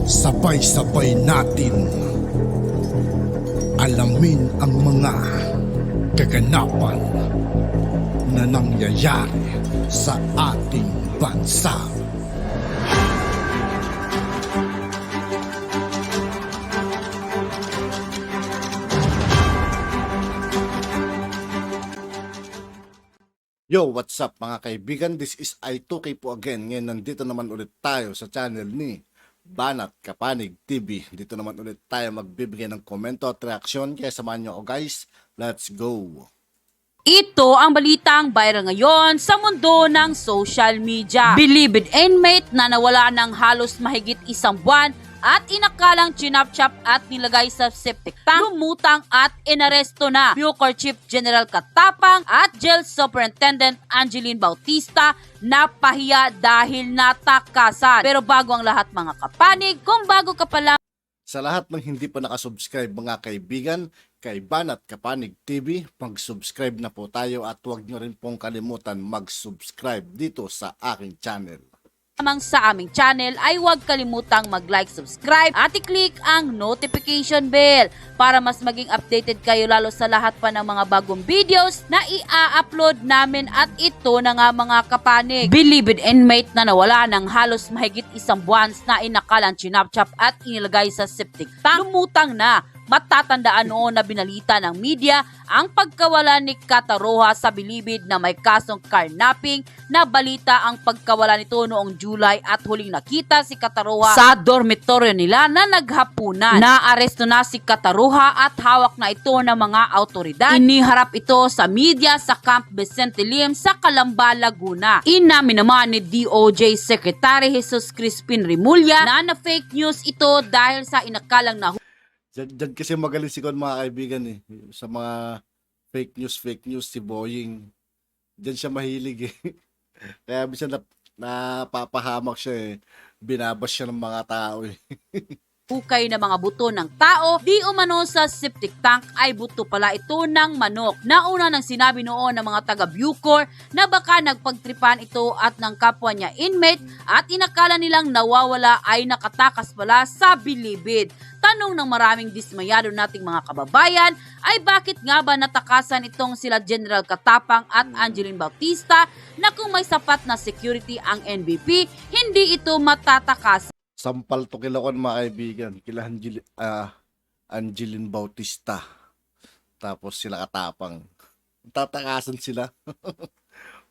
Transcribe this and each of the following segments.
Sabay-sabay natin alamin ang mga kaganapan na nangyayari sa ating bansa. Yo, what's up mga kaibigan? This is I2K po again. Ngayon nandito naman ulit tayo sa channel ni Banat Kapanig TV. Dito naman ulit tayo magbibigay ng komento at reaksyon. Kaya samahan nyo ako guys. Let's go! Ito ang balitang viral ngayon sa mundo ng social media. Bilibid inmate na nawala ng halos mahigit isang buwan at inakalang chinap-chap at nilagay sa septic tank, lumutang at inaresto na Bucor Chief General Katapang at Jail Superintendent Angeline Bautista na pahiya dahil natakasan. Pero bago ang lahat mga kapanig, kung bago ka pa lang Sa lahat ng hindi pa nakasubscribe mga kaibigan, kay Banat Kapanig TV, mag-subscribe na po tayo at huwag nyo rin pong kalimutan mag-subscribe dito sa aking channel. lamang sa aming channel ay huwag kalimutang mag-like, subscribe at i-click ang notification bell para mas maging updated kayo lalo sa lahat pa ng mga bagong videos na i-upload namin. At ito na nga mga kapanig, Bilibid inmate na nawala ng halos mahigit isang buwan na inakalang chinap-chap at inilagay sa septic tank, lumutang na. Matatandaan noon na binalita ng media ang pagkawala ni Kataroha sa Bilibid na may kasong carnapping. Na balita ang pagkawala nito noong July at huling nakita si Kataroha sa dormitoryo nila na naghapunan. Naaresto na si Kataroha at hawak na ito ng mga autoridad. Iniharap ito sa media sa Camp Vicente Lim sa Calamba, Laguna. Inamin naman ni DOJ Secretary Jesus Crispin Remulla na fake news ito dahil sa inakalang na Diyan kasi magaling si Kon mga kaibigan eh. Sa mga fake news si Boying. Diyan siya mahilig eh. Kaya bisa napapahamak siya eh. Binabas siya ng mga tao eh. Hukay na mga buto ng tao, di umano sa septic tank ay buto pala ito ng manok. Nauna nang sinabi noon ng mga taga Bucor na baka nagpagtripan ito at ng kapwa niya inmate at inakala nilang nawawala ay nakatakas pala sa Bilibid. Tanong ng maraming dismayado nating mga kababayan ay bakit nga ba natakasan itong sila General Katapang at Angeline Bautista na kung may sapat na security ang NBP, hindi ito matatakasan. Sampal to kilakon mga kaibigan. Kila Angeline Bautista. Tapos sila Katapang. Tatakasan sila.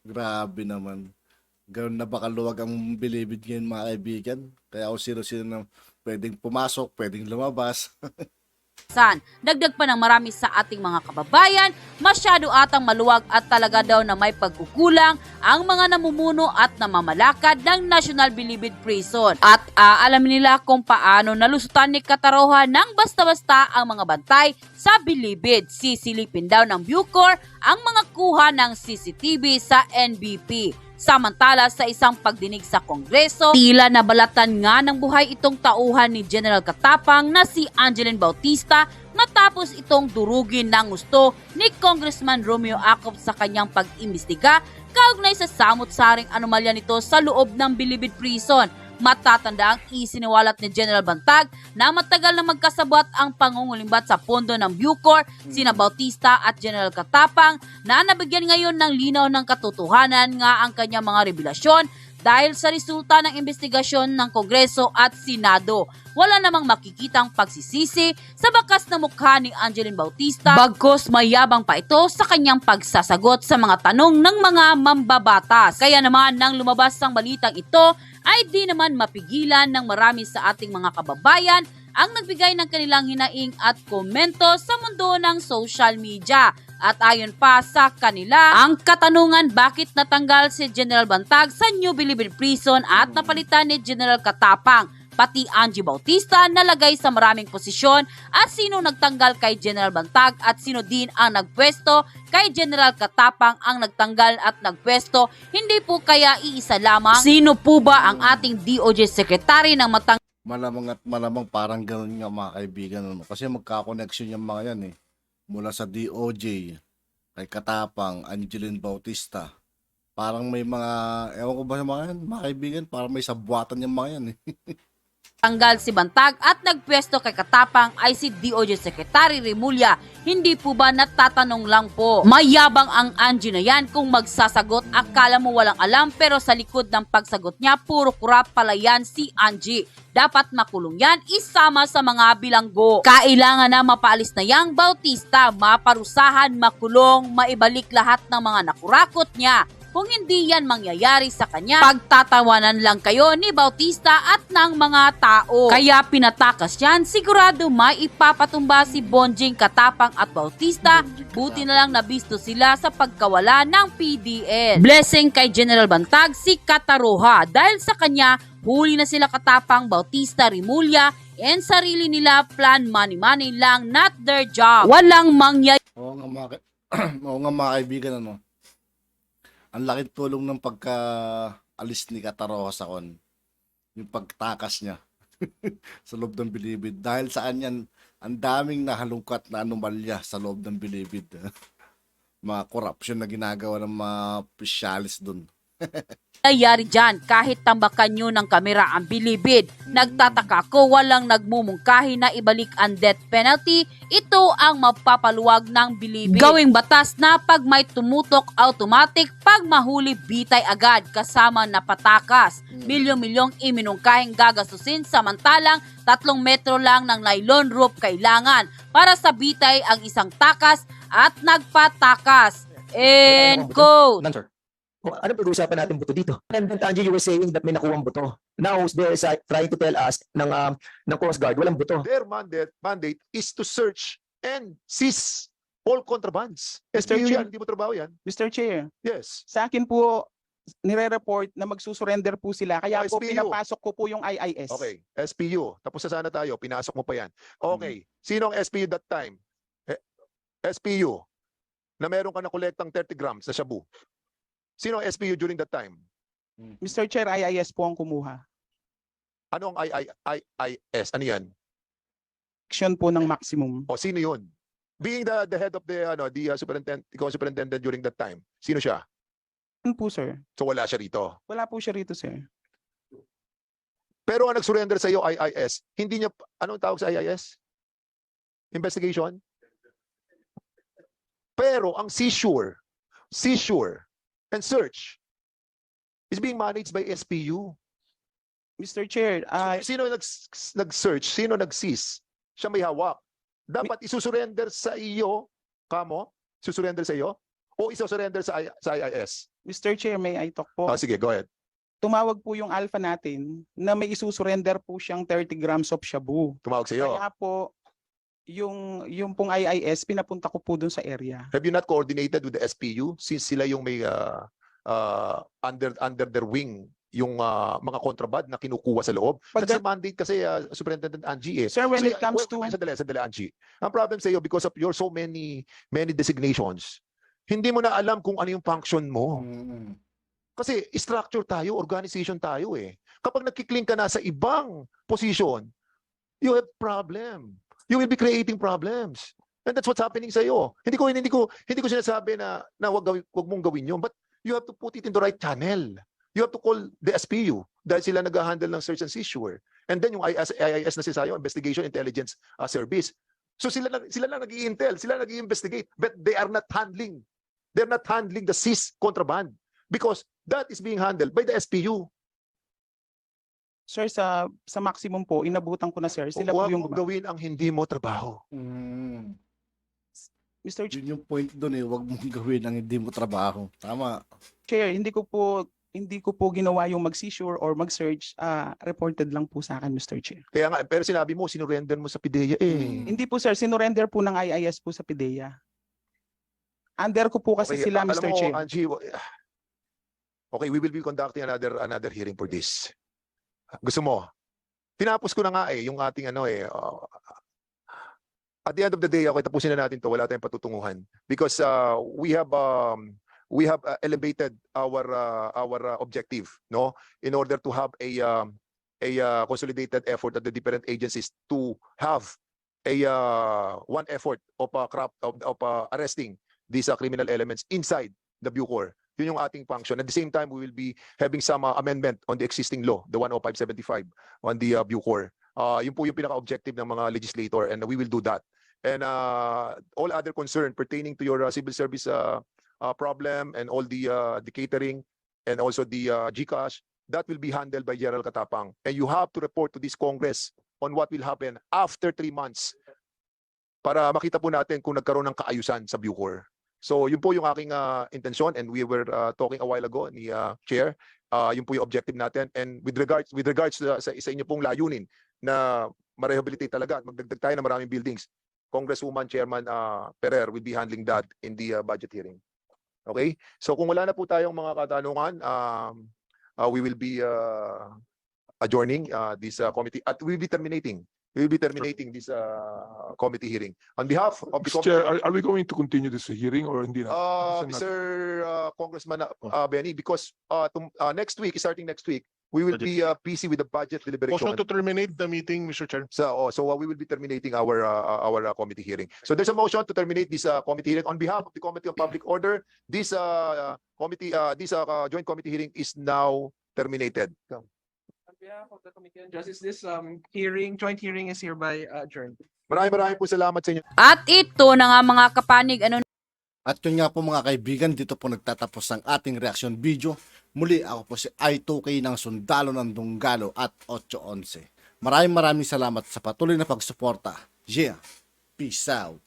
Grabe naman. Ganoon na ba kaluwag ang Bilibid ngayon mga kaibigan? Kaya kung sino-sino na pwedeng pumasok, pwedeng lumabas. Dagdag pa ng marami sa ating mga kababayan, masyado atang maluwag at talaga daw na may pagkukulang ang mga namumuno at namamalakad ng National Bilibid Prison. At alamin nila kung paano nalusutan ni Kataroha ng basta-basta ang mga bantay sa Bilibid. Sisilipin daw ng Bucor ang mga kuha ng CCTV sa NBP. Samantala sa isang pagdinig sa Kongreso, tila nabalatan nga ng buhay itong tauhan ni General Katapang na si Angeline Bautista matapos itong durugin ng gusto ni Congressman Romeo Acop sa kanyang pag-imbestiga kaugnay sa samut-saring anomalya nito sa loob ng Bilibid Prison. Matatanda ang isiniwalat ni General Bantag na matagal na magkasabwat ang pangungulimbat sa pondo ng Bucor, sina Bautista at General Katapang na nabigyan ngayon ng linaw ng katotohanan nga ang kanyang mga revelasyon dahil sa resulta ng investigasyon ng Kongreso at Senado. Wala namang makikitang pagsisisi sa bakas na mukha ni Angeline Bautista, bagkus mayabang pa ito sa kanyang pagsasagot sa mga tanong ng mga mambabatas. Kaya naman nang lumabas ang balitang ito, ay di naman mapigilan ng marami sa ating mga kababayan ang nagbigay ng kanilang hinaing at komento sa mundo ng social media. At ayon pa sa kanila, ang katanungan bakit natanggal si General Bantag sa New Bilibid Prison at napalitan ni General Katapang, pati Angie Bautista nalagay sa maraming posisyon at sino nagtanggal kay General Bantag at sino din ang nagpwesto kay General Katapang ang nagtanggal at nagpwesto. Hindi po kaya iisa lamang? Sino po ba ang ating DOJ Secretary ng Malamang at malamang parang gano'n nga mga kaibigan. Ano? Kasi magka-connection yung mga yan eh. Mula sa DOJ, kay Katapang, Angeline Bautista. Parang may mga, ewan ko ba yung mga yan, mga kaibigan, parang may sabwatan yung mga yan eh. Tanggal si Bantag at nagpwesto kay Katapang ay si DOJ Secretary Remulla. Hindi po ba natatanong lang po? Mayabang ang Angie na yan kung magsasagot. Akala mo walang alam pero sa likod ng pagsagot niya puro kurap pala yan si Angie. Dapat makulong yan, isama sa mga bilanggo. Kailangan na mapaalis na yang Bautista, maparusahan, makulong, maibalik lahat ng mga nakurakot niya. Kung hindi yan mangyayari sa kanya, pagtatawanan lang kayo ni Bautista at ng mga tao. Kaya pinatakas yan, sigurado may ipapatumba si Bonjing, Katapang at Bautista. Buti na lang nabisto sila sa pagkawala ng PDL. Blessing kay General Bantag si Kataroha dahil sa kanya, huli na sila Katapang, Bautista, Remulla, and sarili nila plan money lang, not their job. Walang mangyayari. Oo nga oo nga mga kaibigan, ano. Ang laking tulong ng pagka-alis ni Kataroha sa kon. Yung pagtakas niya sa loob ng Bilibid. Dahil sa kanyan, ang daming nahalungkat na anomalya sa loob ng Bilibid. Mga corruption na ginagawa ng mga pisyalis dun. Nangyayari dyan kahit tambakan nyo ng kamera ang Bilibid. Nagtataka ko walang nagmumungkahi na ibalik ang death penalty. Ito ang mapapaluwag ng Bilibid. Gawing batas na pag may tumutok automatic, pag mahuli bitay agad kasama na patakas. Milyong-milyong iminungkahing gagastusin samantalang 3 metro lang ng nylon rope kailangan para sa bitay ang isang takas at nagpatakas. End quote. None, sir. Kung ano pag-uusapan natin buto dito? And then, Angie, you were saying that may nakuwang buto. Now, there is trying to tell us ng Coast Guard, walang buto. Their mandate is to search and seize all contrabands. Mr. SPU Chair. yan, hindi mo trabaho yan. Mr. Chair, Yes. sa akin po nire-report na magsusurrender po sila. Kaya po SPU. pinapasok ko po yung IIS. Okay, SPU. Tapos na sana tayo, pinasok mo pa yan. Okay, sino ang SPU that time? SPU, na meron ka na kolektang 30 grams na shabu. Sino ang SPU during that time? Mr. Chair, IIS po ang kumuha. Ano ang IIS? Ano yan? Action po ng maximum. O sino yun? Being the head of the superintendent during that time, sino siya? Ano po, sir? So wala siya rito. Wala po siya rito, sir. Pero ang nag-surrender sa iyo IIS, hindi niya, anong tawag sa IIS? Investigation? Pero ang seizure and search is being managed by SPU. Mr. Chair, Sino nag-search? Sino nag-seize? Siya may hawak. Dapat isusurrender sa iyo, kamo? Susurrender sa iyo? O isusurrender sa IIS? Mr. Chair, may I talk po? Sige, go ahead. Tumawag po yung alpha natin na may isusurrender po siyang 30 grams of shabu. Tumawag sa iyo. Kaya po, yung pong IIS, pinapunta ko po dun sa area. Have you not coordinated with the SPU since sila yung may under their wing yung mga kontraband na kinukuha sa loob? That's a mandate kasi Superintendent Angie eh. Sir, when it comes to... Sandali, Angie. Ang problem sa iyo because of your so many designations, hindi mo na alam kung ano yung function mo. Kasi structure tayo, organization tayo eh. Kapag nagkikling ka na sa ibang position, you have problem. You will be creating problems. And that's what's happening sa iyo. Hindi ko sinasabi na wag mong gawin 'yon, but you have to put it in the right channel. You have to call the SPU dahil sila nag-handle ng search and seizure. And then yung IIS na sila Investigation Intelligence Service. So sila lang nag-i-intel, sila nag-i-investigate, but they are not handling. They're not handling the seized contraband because that is being handled by the SPU. Sir, sa maximum po, inabutan ko na, sir. Sila po Huwag yung mong gawin ang hindi mo trabaho. Mr. Chair, Yun yung point doon eh, wag mong gawin ang hindi mo trabaho. Tama. hindi ko po ginawa yung mag-seizure or mag-search. Reported lang po sa akin, Mr. Chair. Kaya nga, pero sinabi mo, sinurrender mo sa PIDEA eh. Hindi po, sir. Sinurrender po ng IIS po sa PIDEA. Under ko po kasi sila, alam Mr. mo, Chair. Angie, okay, we will be conducting another hearing for this. Gusto mo? Tinapos ko na nga eh, yung ating at the end of the day, okay, tapusin na natin to, wala tayong patutunguhan. Because we have elevated our objective, no? In order to have a consolidated effort of the different agencies to have one effort of arresting these criminal elements inside the Bucor. Yun yung ating function. At the same time, we will be having some amendment on the existing law, the 10575 on the Bucor. Yun po yung pinaka-objective ng mga legislator, and we will do that. And all other concern pertaining to your civil service problem and all the catering and also the GCash, that will be handled by General Katapang. And you have to report to this Congress on what will happen after 3 months para makita po natin kung nagkaroon ng kaayusan sa Bucor. So yun po yung aking intensyon, and we were talking a while ago ni Chair. Yun po yung objective natin, and with regards sa inyo pong layunin na ma-rehabilitate talaga at magdagdag tayo ng maraming buildings, Congresswoman Chairman Perer will be handling that in the budget hearing. Okay? So kung wala na po tayong mga katanungan, we will be adjourning this committee, at we will be terminating this committee hearing. On behalf of the Mr. Chair, are we going to continue this hearing or hindi na? Mr. Congressman Benny, because next week, starting next week, we will be busy with the budget deliberation. Motion to terminate the meeting, Mr. Chair. So we will be terminating our committee hearing. So there's a motion to terminate this committee hearing on behalf of the Committee on Public Order. This joint committee hearing is now terminated. On behalf of the Committee on Justice, this joint hearing is hereby adjourned. Maraming po salamat sa inyo. At ito na nga mga kapanig, At yun nga po mga kaibigan, dito po nagtatapos ang ating reaction video. Muli ako po si I2K ng Sundalo ng Dunggalo at 811. Maraming salamat sa patuloy na pagsuporta. Yeah, peace out.